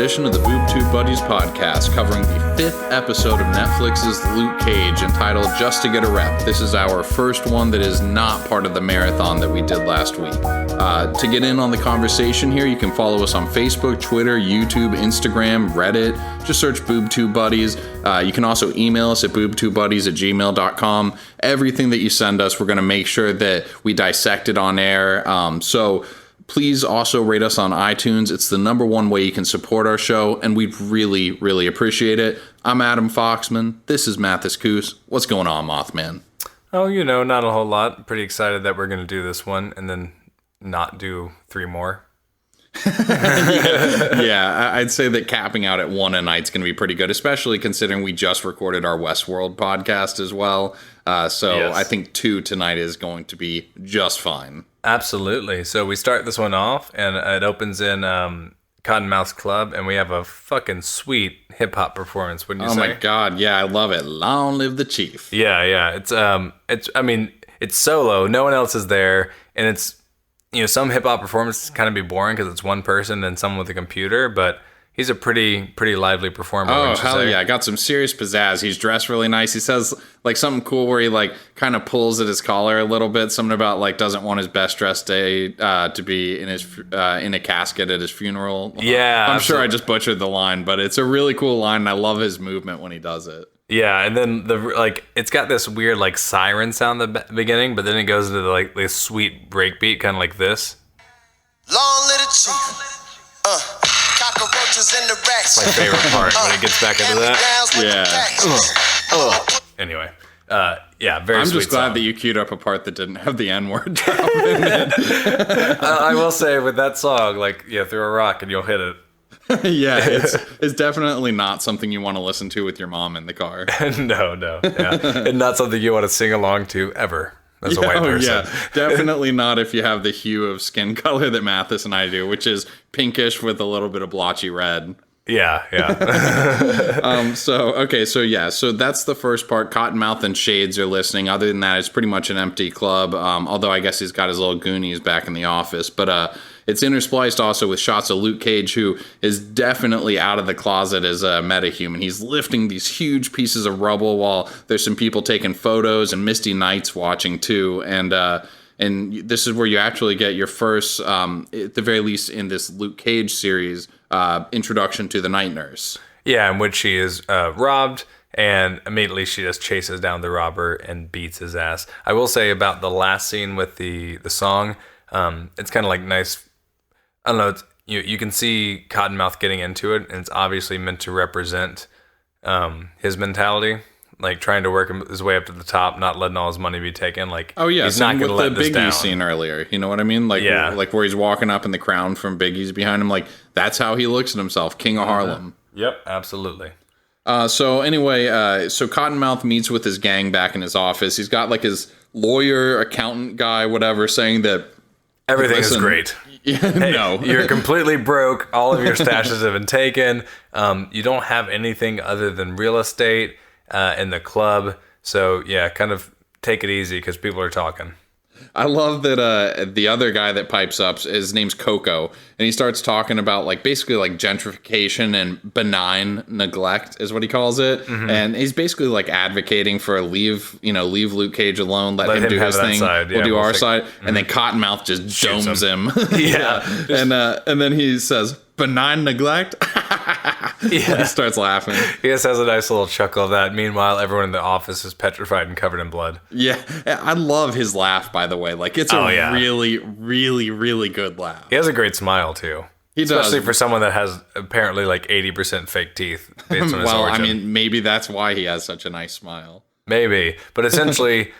edition of the Boob Tube Buddies podcast, covering the 5th episode of Netflix's Luke Cage, entitled Just to Get a Rep. This is our first one that is not part of the marathon that we did last week. To get in on the conversation here, you can follow us on Facebook, Twitter, YouTube, Instagram, Reddit. Just search Boob Tube Buddies. You can also email us at boobtubebuddies@gmail.com. Everything that you send us, we're going to make sure that we dissect it on air. So please also rate us on iTunes. It's the number one way you can support our show, and we'd really, really appreciate it. I'm Adam Foxman. This is Mathis Coos. What's going on, Mothman? Oh, not a whole lot. Pretty excited that we're going to do this one and then not do 3 more. Yeah, I'd say that capping out at 1 a night's going to be pretty good, especially considering we just recorded our Westworld podcast as well. Yes. I think 2 tonight is going to be just fine. Absolutely. So we start this one off, and it opens in Cottonmouth Club, and we have a fucking sweet hip-hop performance, wouldn't you say? Oh my God, yeah, I love it. Long live the Chief. Yeah. It's solo. No one else is there, and it's, some hip-hop performances kind of be boring because it's one person and someone with a computer, but he's a pretty lively performer. Oh, hell yeah. Got some serious pizzazz. He's dressed really nice. He says something cool where he kind of pulls at his collar a little bit. Something about doesn't want his best dressed day to be in a casket at his funeral. Yeah. I'm sure I just butchered the line, but it's a really cool line, and I love his movement when he does it. Yeah, and then it's got this weird siren sound at the beginning, but then it goes into this sweet breakbeat, kind of like this. Long little chief. Cockroaches in the racks. It's my favorite part when it gets back into that. Yeah. Anyway, very I'm sweet just glad song. that you queued up a part that didn't have the N-word drop in it. I will say with that song, throw a rock and you'll hit it. Yeah, it's definitely not something you want to listen to with your mom in the car. No. Yeah. And not something you want to sing along to ever as a white person. Yeah, definitely not if you have the hue of skin color that Mathis and I do, which is pinkish with a little bit of blotchy red. Yeah. So that's the first part. Cottonmouth and Shades are listening. Other than that, it's pretty much an empty club, although I guess he's got his little Goonies back in the office. But it's interspliced also with shots of Luke Cage, who is definitely out of the closet as a metahuman. He's lifting these huge pieces of rubble while there's some people taking photos and Misty Knight's watching too. And this is where you actually get your first, at the very least in this Luke Cage series, introduction to the night nurse. Yeah, in which she is robbed, and immediately she just chases down the robber and beats his ass. I will say about the last scene with the song, it's kind of nice. I don't know. You can see Cottonmouth getting into it, and it's obviously meant to represent his mentality, trying to work his way up to the top, not letting all his money be taken. He's not going to let this down. Biggie scene earlier, you know what I mean? Where he's walking up in the crown from Biggie's behind him. That's how he looks at himself, King of Harlem. Yep, absolutely. So Cottonmouth meets with his gang back in his office. He's got his lawyer, accountant guy, whatever, saying that everything is great. Hey, no, you're completely broke. All of your stashes have been taken. You don't have anything other than real estate in the club. So yeah, kind of take it easy because people are talking. I love that the other guy that pipes up, his name's Coco, and he starts talking about basically gentrification and benign neglect is what he calls it. Mm-hmm. And he's basically advocating for leave Luke Cage alone, let him do his thing. Side. Yeah, we'll do our side. Mm-hmm. And then Cottonmouth just domes him. Yeah. And then he says, benign neglect? Yeah. He starts laughing. He just has a nice little chuckle of that. Meanwhile, everyone in the office is petrified and covered in blood. Yeah. I love his laugh, by the way. It's a really, really, really good laugh. He has a great smile, too. He does. Especially for someone that has apparently 80% fake teeth based on his well, origin. I mean, maybe that's why he has such a nice smile. Maybe. But essentially,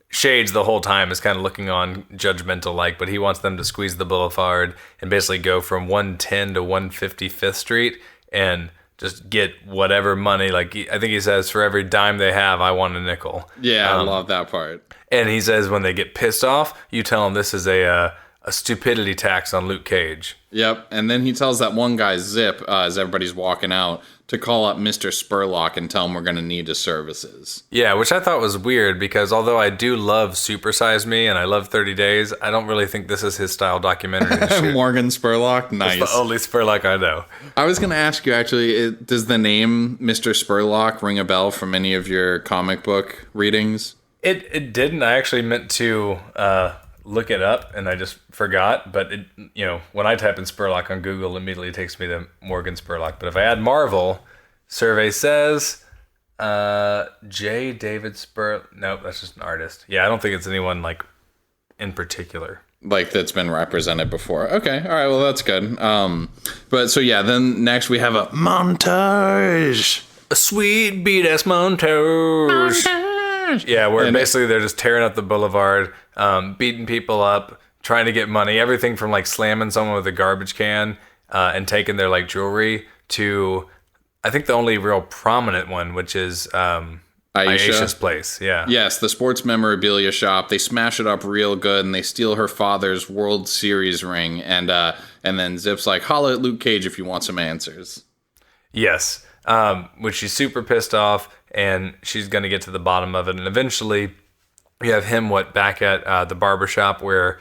Shades the whole time is kind of looking on judgmental but he wants them to squeeze the boulevard and basically go from 110 to 155th Street and just get whatever money. I think he says, for every dime they have, I want a nickel. Yeah, I love that part. And he says when they get pissed off, you tell them this is a a stupidity tax on Luke Cage. Yep, and then he tells that one guy, Zip, as everybody's walking out, to call up Mr. Spurlock and tell him we're going to need his services. Yeah, which I thought was weird because although I do love Super Size Me and I love 30 Days, I don't really think this is his style documentary to shoot. Morgan Spurlock, nice. It's the only Spurlock I know. I was going to ask you, actually, does the name Mr. Spurlock ring a bell from any of your comic book readings? It didn't. I actually meant to look it up and I just forgot. But when I type in Spurlock on Google, it immediately takes me to Morgan Spurlock. But if I add Marvel, survey says J. David Nope, that's just an artist. Yeah, I don't think it's anyone like in particular. Like that's been represented before. Okay, all right, well that's good. But so yeah, then next we have a montage. A sweet beat-ass montage. Yeah, where basically they're just tearing up the boulevard, beating people up, trying to get money. Everything from like slamming someone with a garbage can and taking their like jewelry to, I think the only real prominent one, which is Aisha's place. Yeah. Yes, the sports memorabilia shop. They smash it up real good and they steal her father's World Series ring. And then Zip's like, holla at Luke Cage if you want some answers. Yes. Which she's super pissed off. And she's going to get to the bottom of it. And eventually, you have him, back at the barbershop where...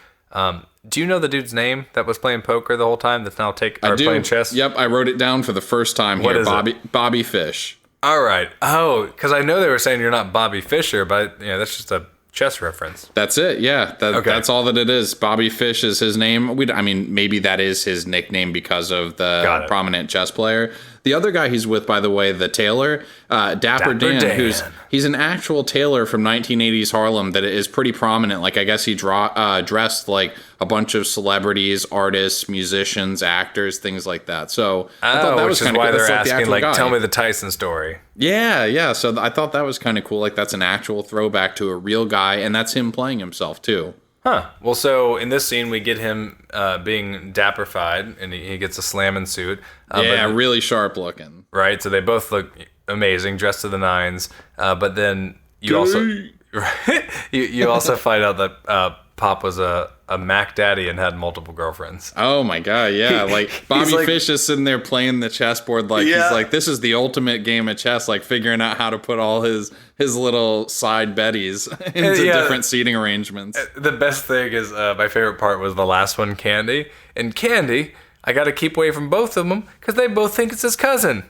do you know the dude's name that was playing poker the whole time that's now playing chess? Yep, I wrote it down for the first time here. Bobby Fish. All right. Oh, because I know they were saying you're not Bobby Fischer, but that's just a chess reference. That's it, yeah. Okay. That's all that it is. Bobby Fish is his name. Maybe that is his nickname because of the prominent chess player. The other guy he's with, by the way, the tailor, Dapper Dan. He's an actual tailor from 1980s Harlem that is pretty prominent. Like, I guess he dressed like a bunch of celebrities, artists, musicians, actors, things like that. So I thought that was kind of cool. Which is why they're asking, like, tell me the Tyson story. Yeah. So I thought that was kind of cool. Like, that's an actual throwback to a real guy, and that's him playing himself, too. Huh. Well, so in this scene, we get him being dapperfied, and he gets a slamming suit. Really sharp looking. Right. So they both look amazing, dressed to the nines. But then you also find out that Pop was a Mac daddy and had multiple girlfriends. Oh my god, yeah. Like Bobby Fish is sitting there playing the chessboard he's like, this is the ultimate game of chess, like figuring out how to put all his little side betties into different seating arrangements. The best thing is my favorite part was the last one, Candy. And Candy, I got to keep away from both of them because they both think it's his cousin.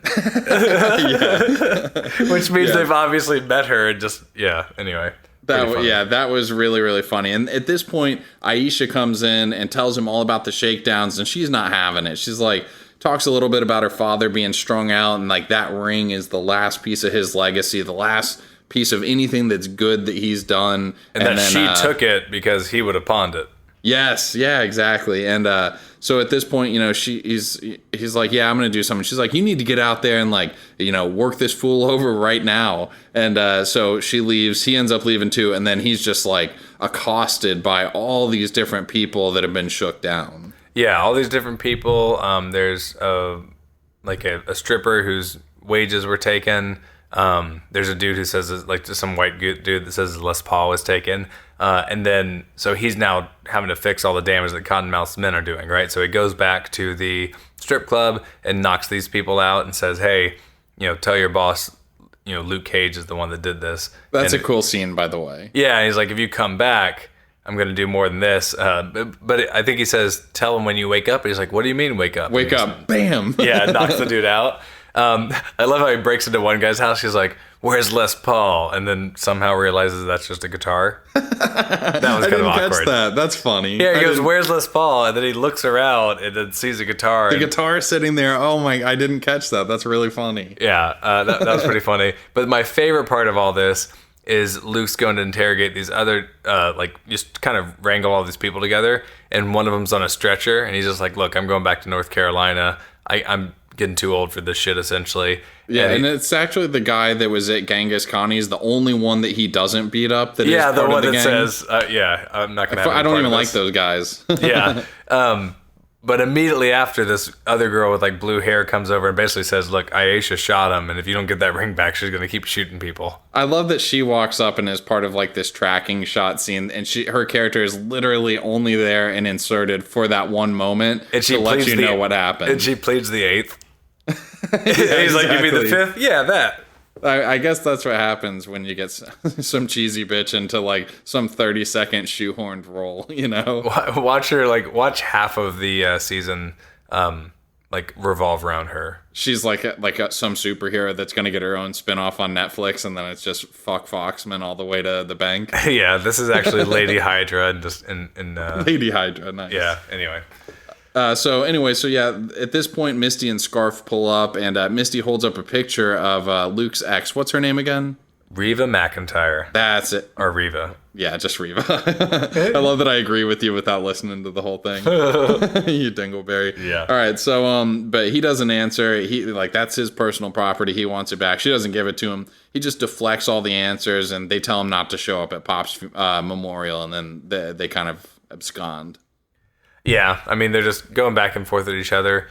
Which means they've obviously met her and just, anyway. That was really, really funny. And at this point, Aisha comes in and tells him all about the shakedowns, and she's not having it. She's like, talks a little bit about her father being strung out, and like that ring is the last piece of his legacy, the last piece of anything that's good that he's done. And then she took it because he would have pawned it. Yes, yeah, exactly. And so at this point, he's like, yeah, I'm gonna do something. She's like, you need to get out there and like, work this fool over right now. And so she leaves. He ends up leaving too, and then he's just like accosted by all these different people that have been shook down. Yeah, all these different people. There's a stripper whose wages were taken. There's a dude who says, like, just some white dude that says Les Paul was taken. And then, so he's now having to fix all the damage that Cottonmouth's men are doing, right? So he goes back to the strip club and knocks these people out and says, hey, tell your boss, Luke Cage is the one that did this. That's a cool scene, by the way. Yeah, and he's like, if you come back, I'm going to do more than this. But I think he says, tell him when you wake up. And he's like, what do you mean wake up? Wake up, bam. Yeah, knocks the dude out. I love how he breaks into one guy's house. He's like, where's Les Paul? And then somehow realizes that's just a guitar. That was kind of awkward. Catch that. That's funny. Yeah, he goes, where's Les Paul? And then he looks around and then sees a guitar. The guitar sitting there. Oh my, I didn't catch that. That's really funny. Yeah, that was pretty funny. But my favorite part of all this is Luke's going to interrogate these other, just kind of wrangle all these people together. And one of them's on a stretcher. And he's just like, look, I'm going back to North Carolina. I'm getting too old for this shit, essentially. Yeah, and it's actually the guy that was at Genghis Khan. He's the only one that he doesn't beat up. That yeah, is the part one of the that gang. says, I'm not gonna. I don't even like those guys. Yeah, But immediately after, this other girl with like blue hair comes over and basically says, look, Aisha shot him, and if you don't get that ring back, she's going to keep shooting people. I love that she walks up and is part of like this tracking shot scene, and her character is literally only there and inserted for that one moment and she to let you know what happened. And she pleads the 8th. Yeah, he's like, you mean the 5th? Yeah, that. I guess that's what happens when you get some cheesy bitch into like some 30-second shoehorned role, you know? Watch half of the season like revolve around her. She's like some superhero that's going to get her own spinoff on Netflix, and then it's just fuck Foxman all the way to the bank. Yeah, this is actually Lady Hydra Lady Hydra, nice. Yeah, anyway. So at this point, Misty and Scarf pull up, and Misty holds up a picture of Luke's ex. What's her name again? Reva McEntire. That's it. Or Reva. Yeah, just Reva. I love that I agree with you without listening to the whole thing. You dingleberry. Yeah. All right, so but he doesn't answer. He that's his personal property. He wants it back. She doesn't give it to him. He just deflects all the answers, and they tell him not to show up at Pop's memorial, and then they kind of abscond. Yeah, I mean, they're just going back and forth at each other.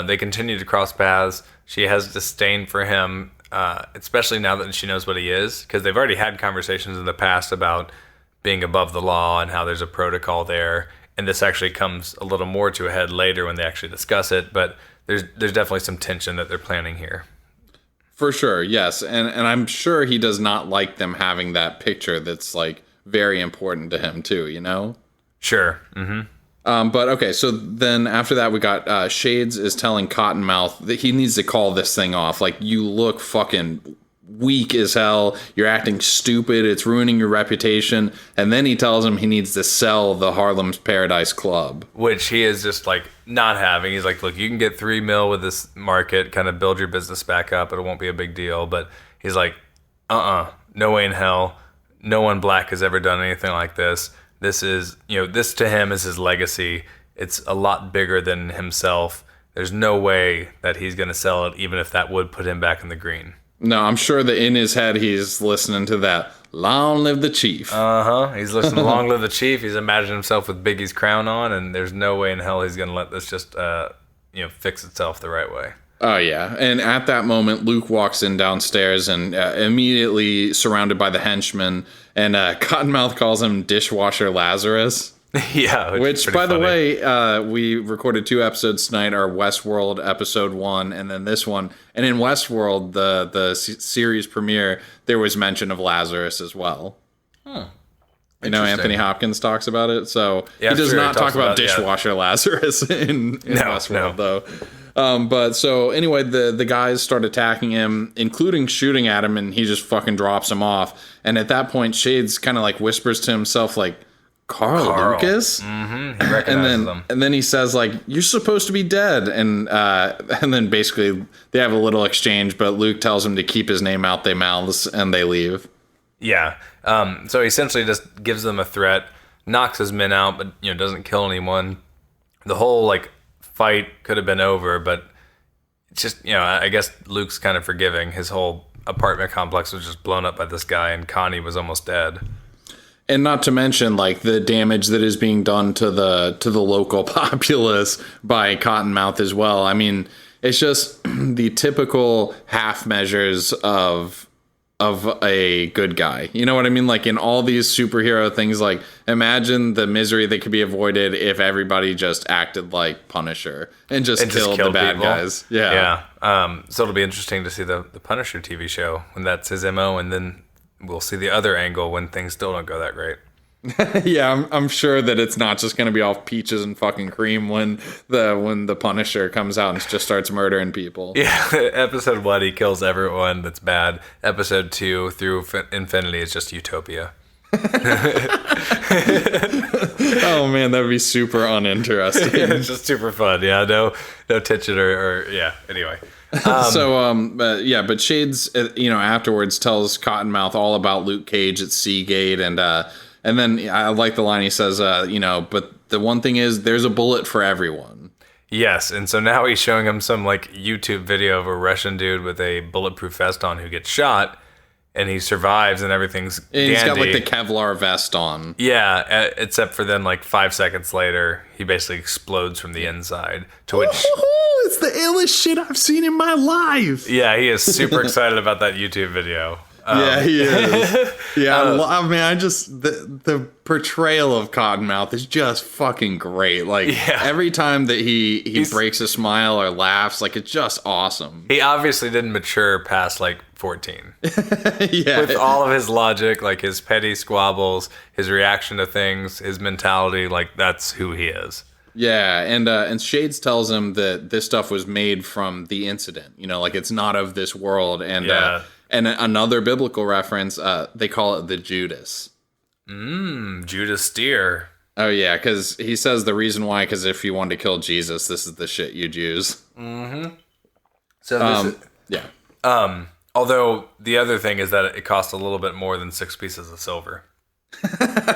They continue to cross paths. She has disdain for him, especially now that she knows what he is, because they've already had conversations in the past about being above the law and how there's a protocol there. And this actually comes a little more to a head later when they actually discuss it. But there's definitely some tension that they're planning here. For sure, yes. And I'm sure he does not like them having that picture that's, like, very important to him, too, you know? Sure. Mm-hmm. But okay, so then after that, we got Shades is telling Cottonmouth that he needs to call this thing off. Like, you look fucking weak as hell. You're acting stupid. It's ruining your reputation. And then he tells him he needs to sell the Harlem's Paradise Club, which he is just like not having. He's like, look, you can get $3 million with this market, kind of build your business back up. It won't be a big deal. But he's like, no way in hell. No one black has ever done anything like this. This is, this to him is his legacy. It's a lot bigger than himself. There's no way that he's going to sell it, even if that would put him back in the green. No, I'm sure that in his head, he's listening to that, long live the chief. He's listening to long live the chief. He's imagining himself with Biggie's crown on, and there's no way in hell he's going to let this just, fix itself the right way. Oh, yeah. And at that moment, Luke walks in downstairs and immediately surrounded by the henchmen. And Cottonmouth calls him Dishwasher Lazarus. Yeah. Which by funny. the way, we recorded 2 episodes tonight, our Westworld episode 1, and then this one. And in Westworld, the series premiere, there was mention of Lazarus as well. Anthony Hopkins talks about it. So he does not talk about Dishwasher Lazarus in Westworld, though. But so anyway, the guys start attacking him, including shooting at him, and he just fucking drops him off. And at that point, Shades kind of like whispers to himself, like, Carl Lucas? Mm-hmm. He recognizes them. And then he says, like, you're supposed to be dead. And then basically they have a little exchange, but Luke tells him to keep his name out their mouths, and they leave. Yeah. So he essentially just gives them a threat, knocks his men out, but doesn't kill anyone. The whole fight could have been over, but it's just I guess Luke's kind of forgiving. His whole apartment complex was just blown up by this guy, and Connie was almost dead. And not to mention the damage that is being done to the local populace by Cottonmouth as well. I mean, it's just the typical half measures of a good guy. You know what I mean? Like in all these superhero things, imagine the misery that could be avoided if everybody just acted like Punisher and just killed the bad people. Guys. Yeah. So it'll be interesting to see the Punisher TV show when that's his MO, and then we'll see the other angle when things still don't go that great. Yeah, I'm sure that it's not just going to be all peaches and fucking cream when the Punisher comes out and just starts murdering people. Yeah, episode 1 he kills everyone that's bad. Episode 2 through infinity is just utopia. Oh man, that would be super uninteresting. It's just super fun. Yeah, no tension or yeah. Anyway. But Shades, afterwards tells Cottonmouth all about Luke Cage at Seagate, and then I like the line he says, but the one thing is there's a bullet for everyone. Yes, and so now he's showing him some YouTube video of a Russian dude with a bulletproof vest on who gets shot, and he survives and everything's dandy. He's got like the Kevlar vest on. Yeah, except for then like 5 seconds later, he basically explodes from the inside. To which it's the illest shit I've seen in my life. yeah, he is super excited about that YouTube video. Yeah, he is. Yeah, I mean, I just the portrayal of Cottonmouth is just fucking great. Like every time that he breaks a smile or laughs, like it's just awesome. He obviously didn't mature past like 14. Yeah, with all of his logic, like his petty squabbles, his reaction to things, his mentality, like that's who he is. Yeah, and Shades tells him that this stuff was made from the incident. You know, like it's not of this world. And another biblical reference, they call it the Judas. Judas Steer. Oh yeah, because he says the reason why, because if you wanted to kill Jesus, this is the shit you'd use. Mm-hmm. So yeah. Although the other thing is that it costs a little bit more than 6 pieces of silver.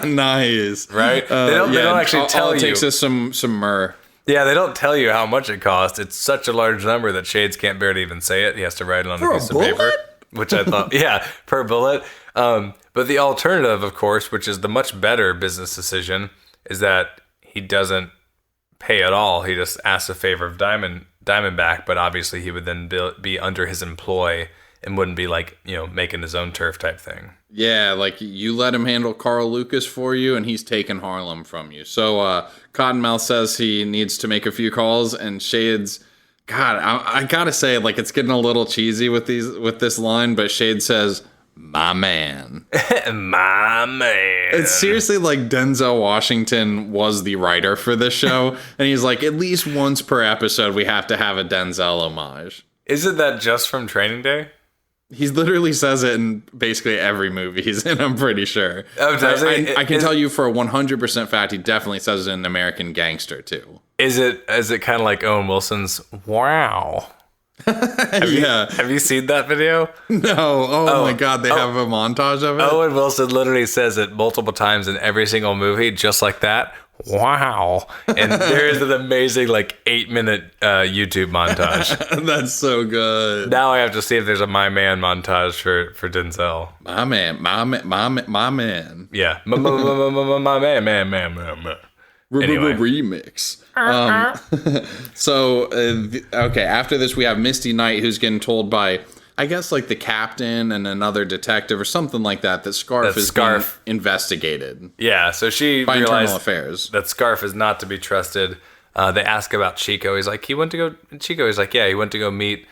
Nice, right? They don't actually tell you. All it takes is some myrrh. Yeah, they don't tell you how much it costs. It's such a large number that Shades can't bear to even say it. He has to write it on a piece of paper. Which I thought, per bullet. But the alternative, of course, which is the much better business decision, is that he doesn't pay at all. He just asks a favor of Diamondback, but obviously he would then be under his employ and wouldn't be like, making his own turf type thing. Yeah, like you let him handle Carl Lucas for you, and he's taking Harlem from you. So Cottonmouth says he needs to make a few calls, and Shades... God, I gotta say, like, it's getting a little cheesy with this line, but Shade says, "My man." My man. It's seriously like Denzel Washington was the writer for this show, and he's like, at least once per episode, we have to have a Denzel homage. Isn't that just from Training Day? He literally says it in basically every movie he's in, I'm pretty sure. Oh, does he? I can tell you for a 100% fact, he definitely says it in American Gangster, too. Is it kind of like Owen Wilson's "Wow"? Have you seen that video? No. Oh my God, they have a montage of it. Owen Wilson literally says it multiple times in every single movie, just like that. Wow. And there is an amazing 8-minute YouTube montage. That's so good. Now I have to see if there's a My Man montage for Denzel. My man. Yeah. My man. Anyway. Remix. Okay, after this we have Misty Knight, who's getting told by, I guess, like the captain and another detective or something like that Scarf is being investigated. Yeah, so she by realized internal affairs that Scarf is not to be trusted. They ask about Chico. He's like, he went to go meet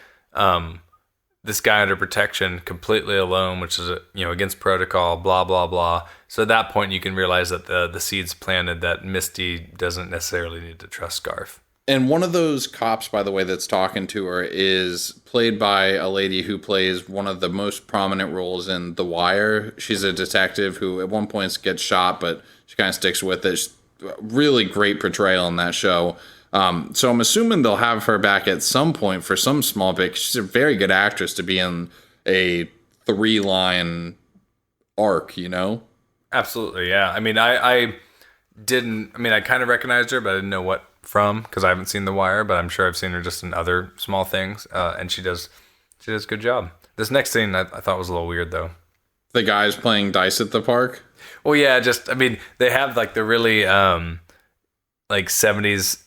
this guy under protection, completely alone, which is against protocol. Blah blah blah. So at that point, you can realize that the seeds planted that Misty doesn't necessarily need to trust Scarf. And one of those cops, by the way, that's talking to her is played by a lady who plays one of the most prominent roles in The Wire. She's a detective who at one point gets shot, but she kind of sticks with it. She's really great portrayal in that show. So I'm assuming they'll have her back at some point for some small bit. She's a very good actress to be in a 3-line arc, Absolutely, yeah. I mean, I kind of recognized her, but I didn't know what from, because I haven't seen The Wire, but I'm sure I've seen her just in other small things, and she does a good job. This next scene I thought was a little weird, though. The guys playing dice at the park? Well, yeah, they have the really 70s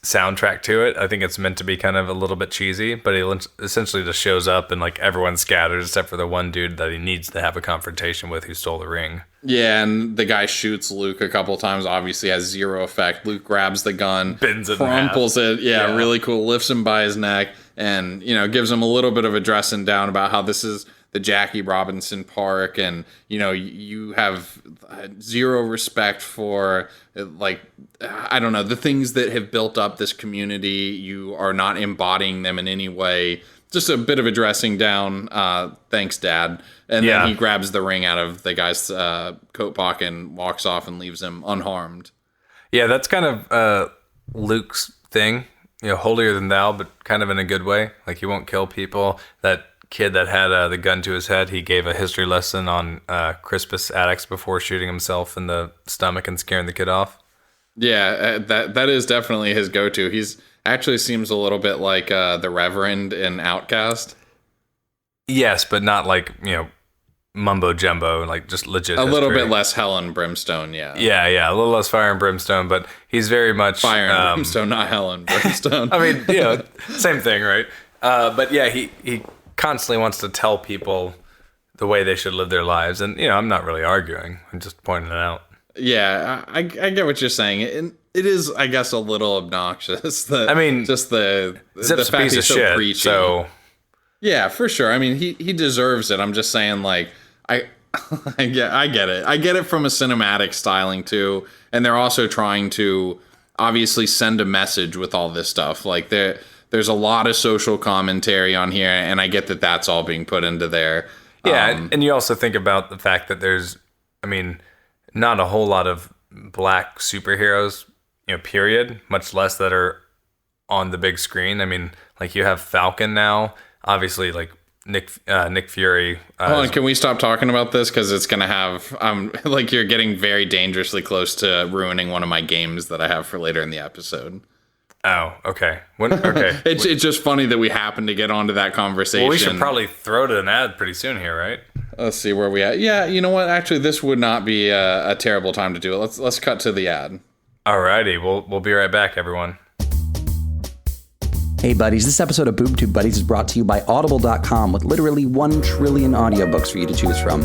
soundtrack to it. I think it's meant to be kind of a little bit cheesy, but he essentially just shows up and everyone scatters except for the one dude that he needs to have a confrontation with who stole the ring. Yeah, and the guy shoots Luke a couple times, obviously has zero effect. Luke grabs the gun, bends it, crumples it, really cool, lifts him by his neck, and gives him a little bit of a dressing down about how this is the Jackie Robinson Park, and you have zero respect for I don't know, the things that have built up this community. You are not embodying them in any way. Just a bit of a dressing down. Thanks, Dad. And then he grabs the ring out of the guy's coat pocket and walks off and leaves him unharmed. Yeah, that's kind of Luke's thing. Holier than thou, but kind of in a good way. He won't kill people. That kid that had the gun to his head, he gave a history lesson on Crispus Attucks before shooting himself in the stomach and scaring the kid off. Yeah, that is definitely his go-to. He's actually seems a little bit like the Reverend in Outcast. Yes, but not mumbo jumbo, like just legit A little history. bit less hell and brimstone, yeah. Yeah, a little less fire and brimstone, but he's very much Fire and brimstone, not hell and brimstone. I mean, same thing, right? But yeah, he constantly wants to tell people the way they should live their lives, and I'm not really arguing. I'm just pointing it out. Yeah, I get what you're saying. It is, I guess, a little obnoxious. Just the Zip's fact a piece he's of so shit. preachy. So yeah, for sure. I mean, he deserves it. I'm just saying, like, I get it. I get it from a cinematic styling too, and they're also trying to obviously send a message with all this stuff. Like there's a lot of social commentary on here, and I get that that's all being put into there. yeah, and you also think about the fact that there's, not a whole lot of black superheroes, period, much less that are on the big screen. I mean, like you have Falcon now, obviously, like Nick Fury. Hold on, can we stop talking about this? Because it's going to have, like, you're getting very dangerously close to ruining one of my games that I have for later in the episode. Oh, okay. Okay. It's just funny that we happen to get onto that conversation. Well, we should probably throw to an ad pretty soon here, right? Let's see where we at. Yeah, you know what? Actually, this would not be a terrible time to do it. Let's cut to the ad. Alrighty, we'll be right back, everyone. Hey buddies, this episode of Boob Tube Buddies is brought to you by Audible.com with literally 1 trillion audiobooks for you to choose from.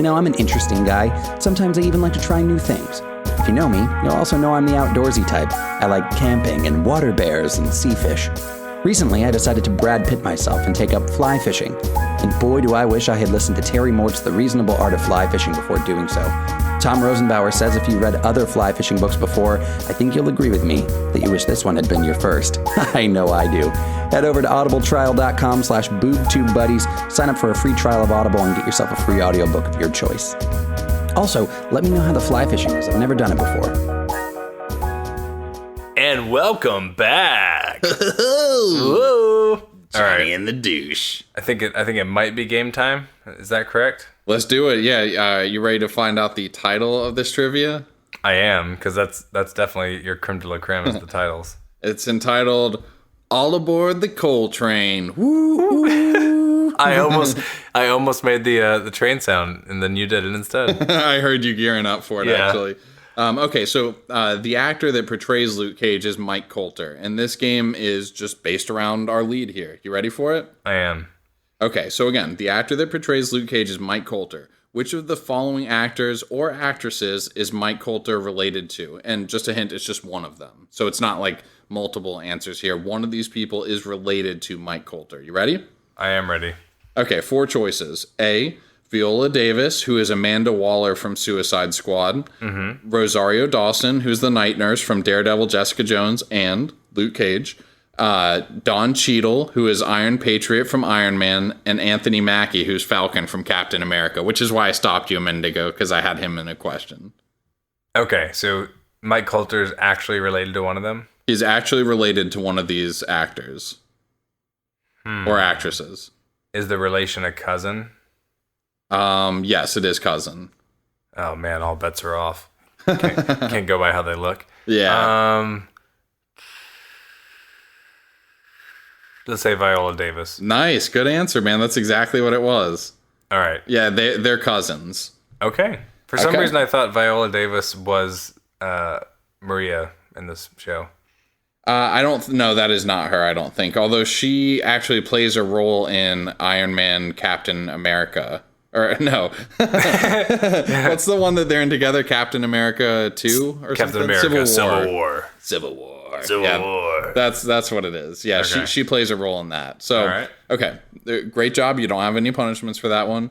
I'm an interesting guy. Sometimes I even like to try new things. If you know me, you'll also know I'm the outdoorsy type. I like camping and water bears and sea fish. Recently, I decided to Brad Pitt myself and take up fly fishing. And boy, do I wish I had listened to Terry Mort's The Reasonable Art of Fly Fishing before doing so. Tom Rosenbauer says if you read other fly fishing books before, I think you'll agree with me that you wish this one had been your first. I know I do. Head over to audibletrial.com/boobtubebuddies, sign up for a free trial of Audible, and get yourself a free audiobook of your choice. Also, let me know how the fly fishing is. I've never done it before. And welcome back. Whoa. Johnny All right. and the douche. I think it might be game time. Is that correct? Let's do it. Yeah, you ready to find out the title of this trivia? I am, because that's definitely your creme de la creme is the titles. It's entitled "All Aboard the Coal Train." Woo! I almost made the train sound, and then you did it instead. I heard you gearing up for it, Yeah. actually. Okay, so the actor that portrays Luke Cage is Mike Colter, and this game is just based around our lead here. You ready for it? I am. Okay, so again, the actor that portrays Luke Cage is Mike Colter. Which of the following actors or actresses is Mike Colter related to? And just a hint, it's just one of them. So it's not like multiple answers here. One of these people is related to Mike Colter. You ready? I am ready. Okay, 4 choices. A, Viola Davis, who is Amanda Waller from Suicide Squad. Mm-hmm. Rosario Dawson, who's the night nurse from Daredevil, Jessica Jones, and Luke Cage. Don Cheadle, who is Iron Patriot from Iron Man, and Anthony Mackie, who's Falcon from Captain America, which is why I stopped you a minute ago, because I had him in a question. Okay, so Mike Colter is actually related to one of them? He's actually related to one of these actors. Or actresses. Is the relation a cousin? Yes, it is cousin. Oh man, all bets are off. Can't go by how they look. Yeah. Let's say Viola Davis. Nice, good answer, man. That's exactly what it was. All right. Yeah, they're cousins. Okay. For some Okay. reason, I thought Viola Davis was Maria in this show. I don't know. That is not her, I don't think. Although she actually plays a role in Iron Man, Captain America. Or no. What's the one that they're in together? Captain America 2 or Captain something? America Civil War. Civil War. Civil Yeah, War. That's what it is. Yeah, Okay. she plays a role in that. So, All right. Okay. Great job. You don't have any punishments for that one.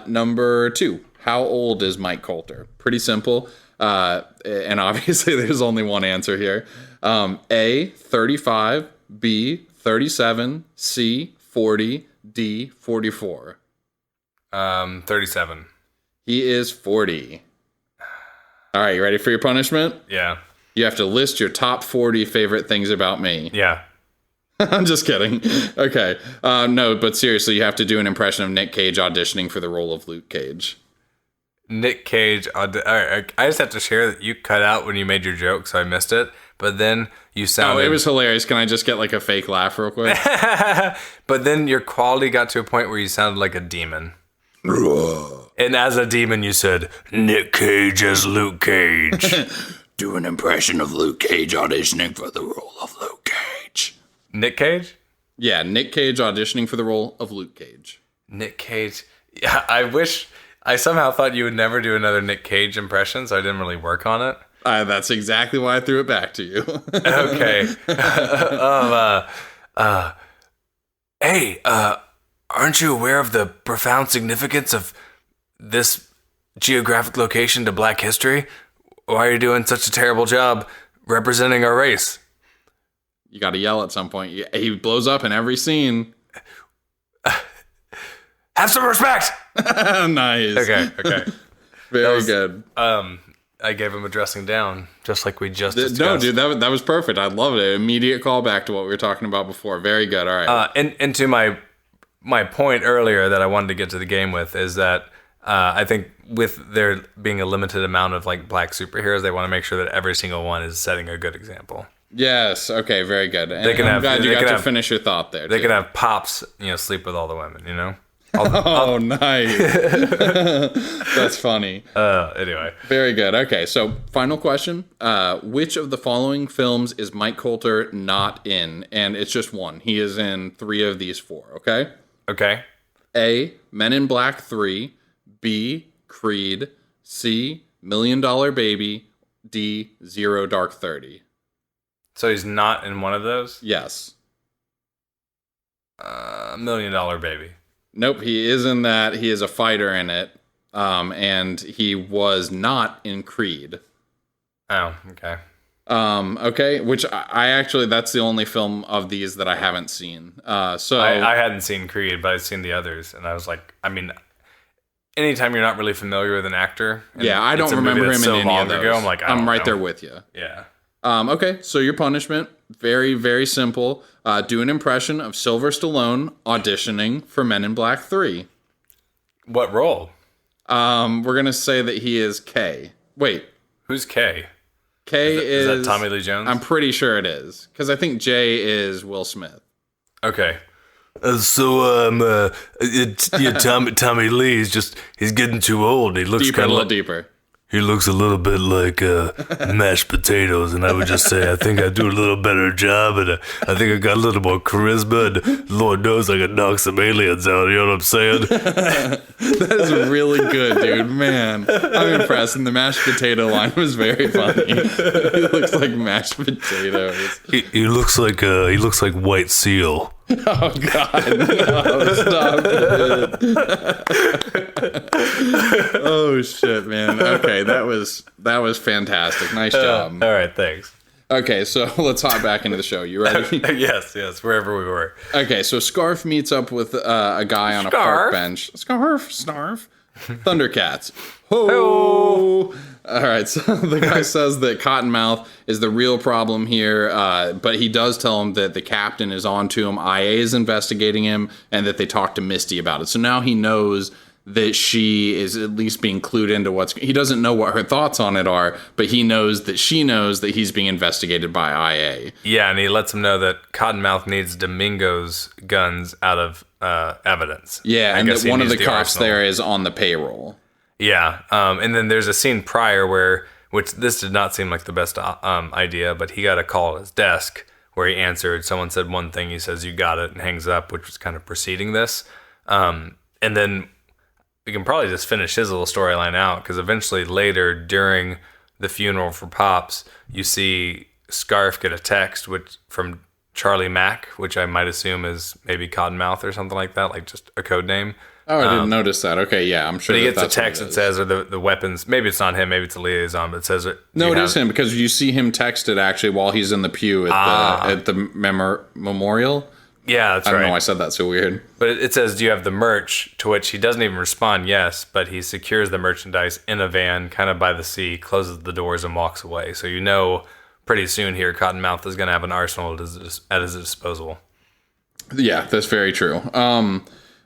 Number 2. How old is Mike Colter? Pretty simple. And obviously there's only one answer here. A, 35, B, 37, C, 40, D, 44. 37. He is 40. All right, you ready for your punishment? Yeah. You have to list your top 40 favorite things about me. Yeah. I'm just kidding. Okay. No, but seriously, you have to do an impression of Nick Cage auditioning for the role of Luke Cage. Nick Cage. All right, I just have to share that you cut out when you made your joke, so I missed it. But then you Oh, sounded. it was hilarious. Can I just get like a fake laugh real quick? But then your quality got to a point where you sounded like a demon. And as a demon, you said, Nick Cage as Luke Cage. Do an impression of Luke Cage auditioning for the role of Luke Cage. Nick Cage? Yeah, Nick Cage auditioning for the role of Luke Cage. Nick Cage. Yeah, I somehow thought you would never do another Nick Cage impression, so I didn't really work on it. That's exactly why I threw it back to you. Okay. Hey, aren't you aware of the profound significance of this geographic location to Black history? Why are you doing such a terrible job representing our race? You got to yell at some point. He blows up in every scene. Have some respect! Nice. Okay. Very good. I gave him a dressing down, just like we just discussed. No, dude, that was perfect. I loved it. Immediate callback to what we were talking about before. Very good. All right. And to my point earlier that I wanted to get to the game with is that I think with there being a limited amount of like Black superheroes, they want to make sure that every single one is setting a good example. Yes. Okay. Very good. And I'm glad you got to finish your thought there. They can have Pops, sleep with all the women, Oh, nice. That's funny. Anyway. Very good. Okay, so final question. Which of the following films is Mike Coulter not in? And it's just one. He is in 3 of these 4, okay? Okay. A, Men in Black 3. B, Creed. C, $1 Million Baby. D, Zero Dark 30. So he's not in one of those? Yes. $1 Million Baby. Nope, he is in that. He is a fighter in it. And he was not in Creed. Oh, okay. Okay, which I actually, that's the only film of these that I haven't seen. So I hadn't seen Creed, but I'd seen the others, and I was like, anytime you're not really familiar with an actor, yeah, I don't remember him in any of those. Ago, I'm like, I'm right there with you. Yeah. Okay, so your punishment, very, very simple. Do an impression of Sylvester Stallone auditioning for Men in Black 3. What role? We're gonna say that he is K. Wait, who's K? K is that Tommy Lee Jones? I'm pretty sure it is, because I think J is Will Smith. Okay. Tommy Lee is he's getting too old. He looks kind of deeper. He looks a little bit like mashed potatoes, and I would just say I think I do a little better job, and I think I got a little more charisma, and Lord knows I could knock some aliens out, you know what I'm saying? That is really good, dude. Man, I'm impressed, and the mashed potato line was very funny. He looks like mashed potatoes. He looks like White Seal. Oh God! No, stop it! Oh shit, man. Okay, that was fantastic. Nice job. All right, thanks. Okay, so let's hop back into the show. You ready? Yes, wherever we were. Okay, so Scarf meets up with a guy on a park bench. Scarf. Thundercats. Ho! All right, so the guy says that Cottonmouth is the real problem here, but he does tell him that the captain is on to him, IA is investigating him, and that they talked to Misty about it. So now he knows that she is at least being clued into he doesn't know what her thoughts on it are, but he knows that she knows that he's being investigated by IA. Yeah, and he lets him know that Cottonmouth needs Domingo's guns out of evidence. Yeah, and that one of the cops there is on the payroll. Yeah, and then there's a scene prior which this did not seem like the best idea, but he got a call at his desk where he answered. Someone said one thing, he says, "You got it," and hangs up, which was kind of preceding this. And then we can probably just finish his little storyline out, because eventually later during the funeral for Pops, you see Scarf get a text from Charlie Mack, which I might assume is maybe Cottonmouth or something like that, like just a code name. Oh, I didn't notice that. Okay, yeah, I'm sure. But he gets a text that says, or the weapons, maybe it's not him, maybe it's a liaison, but it says it. No, it is him, because you see him texted actually while he's in the pew at the memorial. Yeah, that's right. I don't know why I said that so weird. But it says, "Do you have the merch?" To which he doesn't even respond yes, but he secures the merchandise in a van kind of by the sea, closes the doors, and walks away. So you know pretty soon here Cottonmouth is going to have an arsenal at his disposal. Yeah, that's very true.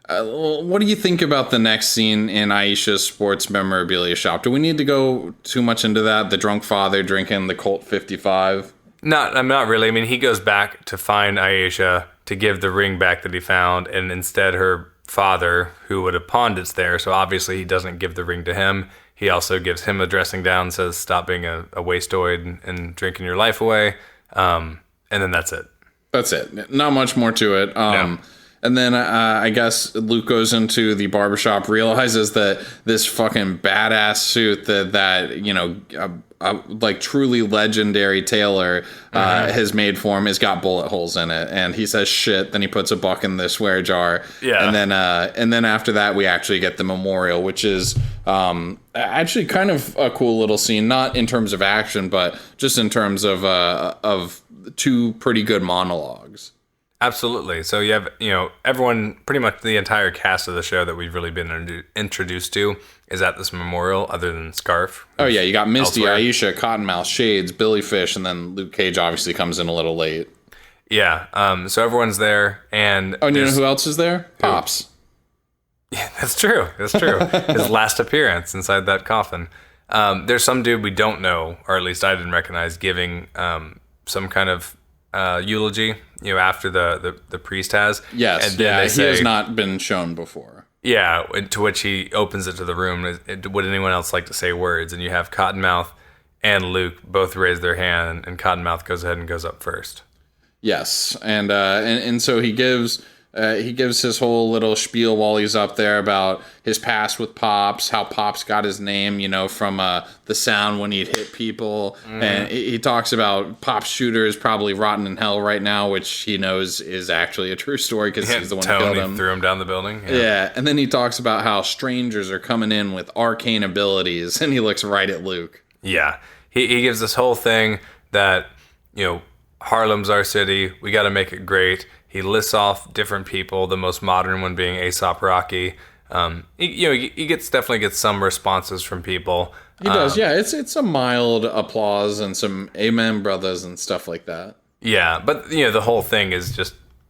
What do you think about the next scene in Aisha's sports memorabilia shop? Do we need to go too much into that? The drunk father drinking the Colt 55? I'm not really. I mean, he goes back to find Aisha to give the ring back that he found, and instead her father, who would have pawned it's there. So obviously he doesn't give the ring to him. He also gives him a dressing down, says, stop being a wasteoid and drinking your life away. And then that's it. That's it. Not much more to it. No. And then I guess Luke goes into the barbershop, realizes that this fucking badass suit that you know, like truly legendary tailor has made for him has got bullet holes in it. And he says shit, then he puts a buck in the swear jar. Yeah. And then after that, we actually get the memorial, which is actually kind of a cool little scene, not in terms of action, but just in terms of two pretty good monologues. Absolutely. So you have, you know, everyone, pretty much the entire cast of the show that we've really been introduced to is at this memorial, other than Scarf. Oh yeah, you got Misty, elsewhere. Aisha, Cottonmouth, Shades, Billy Fish, and then Luke Cage obviously comes in a little late. Yeah. So everyone's there, and you know who else is there? Pops. Yeah, that's true. That's true. His last appearance inside that coffin. There's some dude we don't know, or at least I didn't recognize, giving some kind of eulogy, you know, after the priest has. Yes, and then he has not been shown before. Yeah, to which he opens it to the room. Would anyone else like to say words? And you have Cottonmouth and Luke both raise their hand, and Cottonmouth goes ahead and goes up first. Yes, and so he gives his whole little spiel while he's up there about his past with Pops, how Pops got his name, you know, from the sound when he'd hit people. Mm-hmm. And he talks about Pop's shooter is probably rotten in hell right now, which he knows is actually a true story because he's the one who killed him. Threw him down the building. Yeah, and then he talks about how strangers are coming in with arcane abilities, and he looks right at Luke. Yeah, he gives this whole thing that, you know, Harlem's our city, we got to make it great. He lists off different people, the most modern one being A$AP Rocky. He definitely gets some responses from people. He does, yeah. It's a mild applause and some amen brothers and stuff like that. Yeah, but you know, the whole thing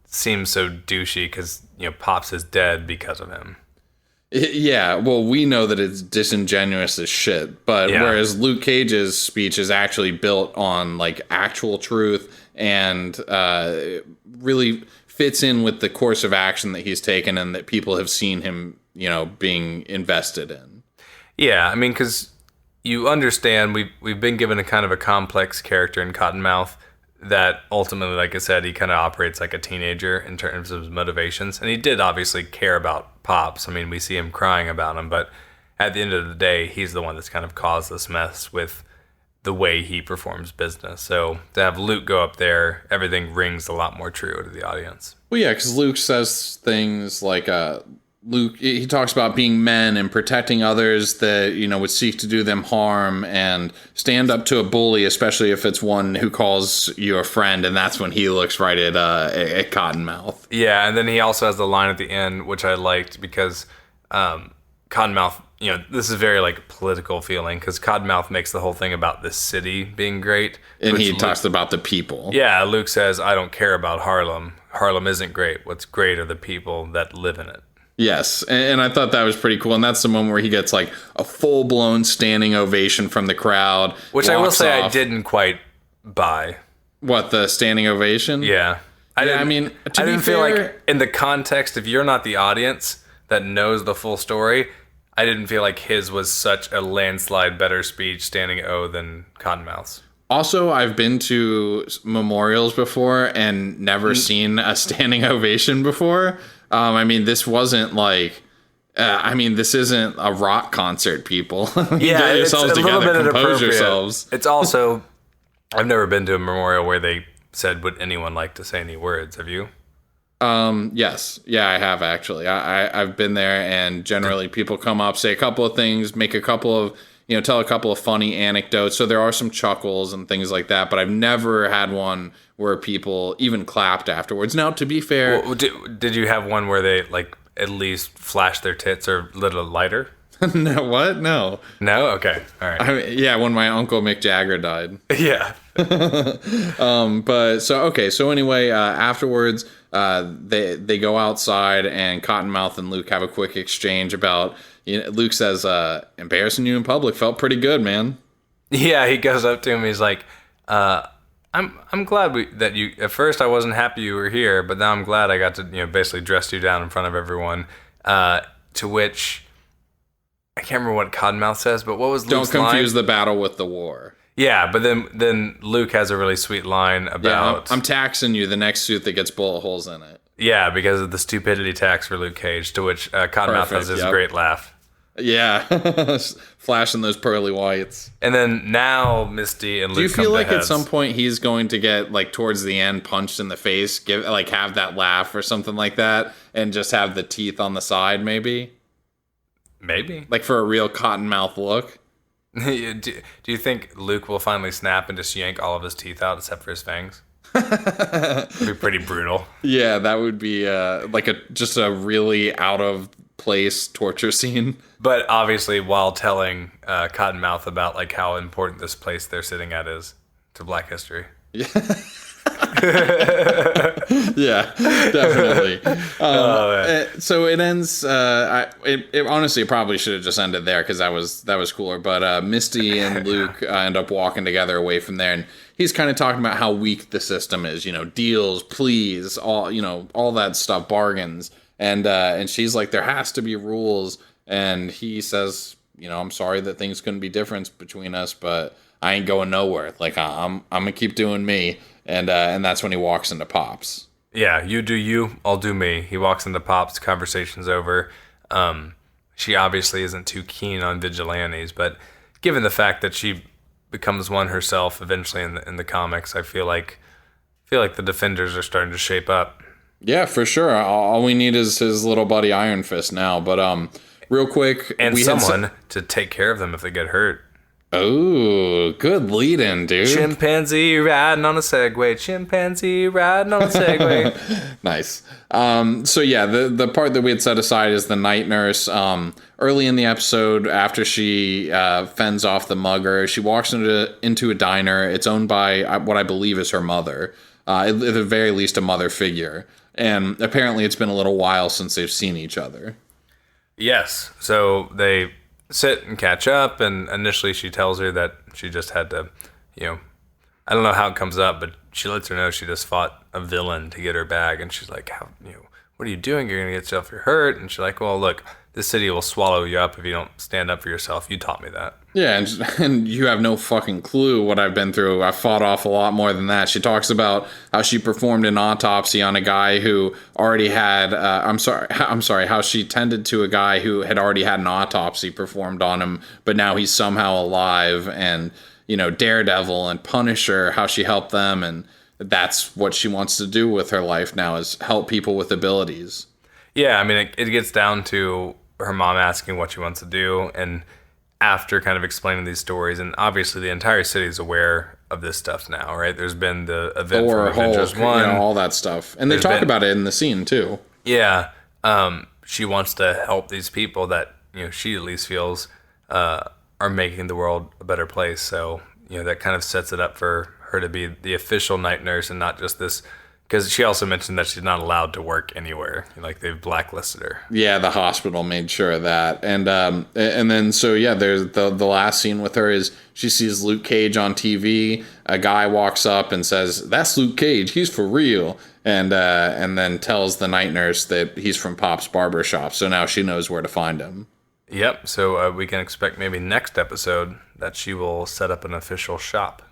seems so douchey because, you know, Pops is dead because of him. Yeah, well, we know that it's disingenuous as shit, but whereas Luke Cage's speech is actually built on like actual truth and really fits in with the course of action that he's taken and that people have seen him, you know, being invested in. Yeah, I mean, because you understand we've been given a kind of a complex character in Cottonmouth that ultimately, like I said, he kind of operates like a teenager in terms of his motivations. And he did obviously care about Pops. I mean, we see him crying about him, but at the end of the day, he's the one that's kind of caused this mess with the way he performs business. So to have Luke go up there, everything rings a lot more true to the audience. Well, yeah, because Luke says things like, Luke, he talks about being men and protecting others that, you know, would seek to do them harm and stand up to a bully, especially if it's one who calls you a friend. And that's when he looks right at Cottonmouth. Yeah, and then he also has the line at the end, which I liked because Cottonmouth, you know, this is very like political feeling because Cottonmouth makes the whole thing about this city being great. And he talks about the people. Yeah, Luke says, I don't care about Harlem. Harlem isn't great. What's great are the people that live in it. Yes, and I thought that was pretty cool. And that's the moment where he gets like a full-blown standing ovation from the crowd. Which I will say I didn't quite buy. What, the standing ovation? Yeah. I didn't feel like in the context, if you're not the audience that knows the full story, I didn't feel like his was such a landslide better speech standing O than Cottonmouth's. Also, I've been to memorials before and never seen a standing ovation before. I mean, this wasn't like, this isn't a rock concert, people. Yeah, get yourselves it's a together, little bit compose inappropriate. yourselves. It's also, I've never been to a memorial where they said, would anyone like to say any words? Have you? Yes. Yeah, I have actually. I've been there, and generally people come up, say a couple of things, make a couple of, you know, tell a couple of funny anecdotes. So there are some chuckles and things like that, but I've never had one where people even clapped afterwards. Now, to be fair, well, did you have one where they like at least flashed their tits or lit a lighter? No, what? No. No? Okay. All right. When my uncle Mick Jagger died. Yeah. So anyway, afterwards, they go outside and Cottonmouth and Luke have a quick exchange about, you know, Luke says, embarrassing you in public felt pretty good, man. Yeah, he goes up to him. He's like, I'm glad that you, at first I wasn't happy you were here, but now I'm glad I got to, you know, basically dress you down in front of everyone. To which I can't remember what Cottonmouth says, but what was Luke's Don't confuse line? the battle with the war. Yeah, but then Luke has a really sweet line about... Yeah, I'm taxing you, the next suit that gets bullet holes in it. Yeah, because of the stupidity tax for Luke Cage, to which Cottonmouth has this great laugh. Yeah, flashing those pearly whites. And then now Misty and Luke Do you feel come to like at heads. some point he's going to get, like, towards the end, punched in the face, have that laugh or something like that, and just have the teeth on the side, maybe? Maybe. Like, for a real Cottonmouth look? Do you think Luke will finally snap and just yank all of his teeth out except for his fangs? It'd be pretty brutal. Yeah, that would be just a really out of place torture scene. But obviously, while telling Cottonmouth about like how important this place they're sitting at is to Black history. Yeah, definitely. So it ends. It honestly probably should have just ended there because that was cooler. But Misty and Luke end up walking together away from there, and he's kind of talking about how weak the system is. You know, deals, pleas, all that stuff, bargains, and she's like, there has to be rules, and he says, I'm sorry that things couldn't be different between us, but I ain't going nowhere. Like I'm gonna keep doing me. And that's when he walks into Pops. Yeah, you do you, I'll do me. He walks into Pops, conversation's over. She obviously isn't too keen on vigilantes, but given the fact that she becomes one herself eventually in the comics, I feel like the Defenders are starting to shape up. Yeah, for sure. All we need is his little buddy Iron Fist now. But real quick, and someone to take care of them if they get hurt. Oh, good lead-in, dude. Chimpanzee riding on a Segway. Chimpanzee riding on a Segway. Nice. So yeah, the part that we had set aside is the night nurse. Early in the episode, after she fends off the mugger, she walks into a diner. It's owned by what I believe is her mother. At the very least, a mother figure. And apparently it's been a little while since they've seen each other. Yes. So they sit and catch up, and initially she tells her that she just had to, I don't know how it comes up, but she lets her know she just fought a villain to get her bag, and she's like, what are you doing? You're gonna get yourself hurt. And she's like, well, look, this city will swallow you up if you don't stand up for yourself. You taught me that. Yeah, and you have no fucking clue what I've been through. I fought off a lot more than that. She talks about how she performed an autopsy on a guy who already had, how she tended to a guy who had already had an autopsy performed on him, but now he's somehow alive, and, Daredevil and Punisher, how she helped them, and that's what she wants to do with her life now, is help people with abilities. Yeah, I mean, it gets down to her mom asking what she wants to do, and after kind of explaining these stories, and obviously the entire city is aware of this stuff now, right? There's been the event from Avengers 1. All that stuff. And they talk about it in the scene, too. Yeah. She wants to help these people that, she at least feels are making the world a better place. So, that kind of sets it up for her to be the official night nurse and not just this... Because she also mentioned that she's not allowed to work anywhere. Like, they've blacklisted her. Yeah, the hospital made sure of that. And then, so yeah, there's the last scene with her is she sees Luke Cage on TV. A guy walks up and says, "That's Luke Cage. He's for real." And then tells the night nurse that he's from Pop's barbershop. So now she knows where to find him. Yep. So we can expect maybe next episode that she will set up an official shop.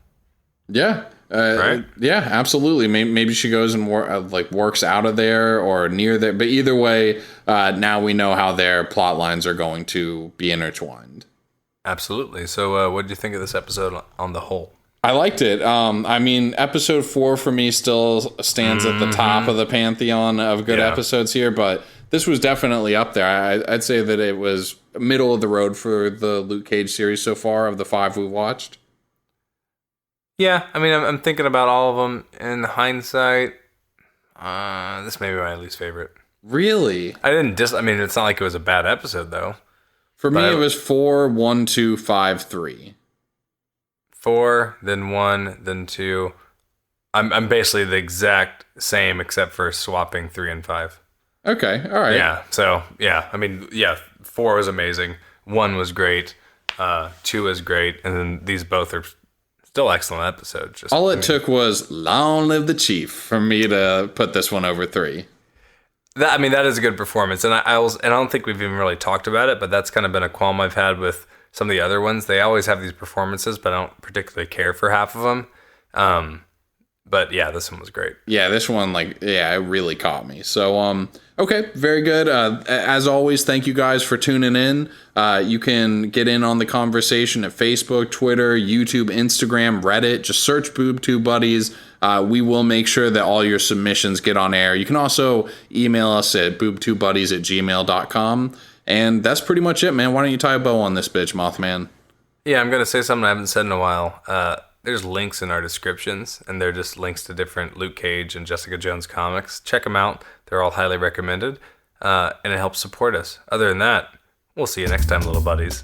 Yeah. Right? Yeah, absolutely. Maybe she goes and works out of there or near there. But either way, now we know how their plot lines are going to be intertwined. Absolutely. So what did you think of this episode on the whole? I liked it. Episode 4 for me still stands at the top of the pantheon of good episodes here, but this was definitely up there. I'd say that it was middle of the road for the Luke Cage series so far of the 5 we watched. Yeah, I mean, I'm thinking about all of them. In hindsight, this may be my least favorite. Really? it's not like it was a bad episode, though. For me, it was 4, 1, 2, 5, 3. 4, then 1, then 2. I'm basically the exact same except for swapping 3 and 5. Okay, all right. Yeah, so, 4 was amazing. 1 was great. 2 was great. And then these both are... still excellent episode. All it took was "Long Live the Chief" for me to put this one over 3. That is a good performance, and I don't think we've even really talked about it, but that's kind of been a qualm I've had with some of the other ones. They always have these performances, but I don't particularly care for half of them. But yeah, this one was great. Yeah, this one, it really caught me. So, okay, very good. As always, thank you guys for tuning in. You can get in on the conversation at Facebook, Twitter, YouTube, Instagram, Reddit. Just search Boob Tube Buddies. We will make sure that all your submissions get on air. You can also email us at boobtubebuddies@gmail.com. And that's pretty much it, man. Why don't you tie a bow on this bitch, Mothman? Yeah, I'm going to say something I haven't said in a while. There's links in our descriptions, and they're just links to different Luke Cage and Jessica Jones comics. Check them out. They're all highly recommended, and it helps support us. Other than that, we'll see you next time, little buddies.